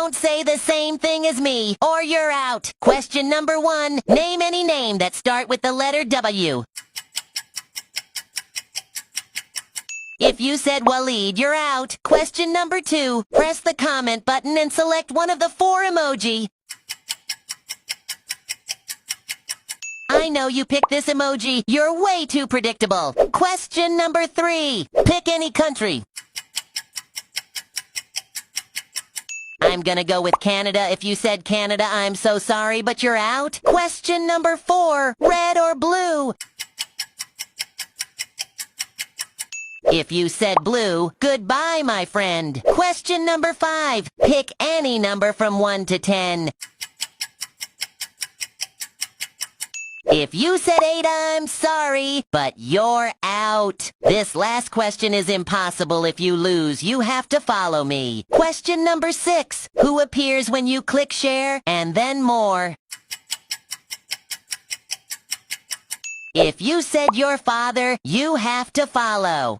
Don't say the same thing as me, or you're out. Question number 1. Name any name that start with the letter W. If you said Waleed, you're out. Question number 2. Press the comment button and select one of the 4 emoji. I know you picked this emoji. You're way too predictable. Question number 3. Pick any country. I'm gonna go with Canada. If you said Canada, I'm so sorry, but you're out. Question number 4. Red or blue? If you said blue, goodbye, my friend. Question number 5. Pick any number from 1 to 10. If you said 8, I'm sorry, but you're out. This last question is impossible. If you lose, you have to follow me. Question number 6. Who appears when you click share and then more? If you said your father, you have to follow.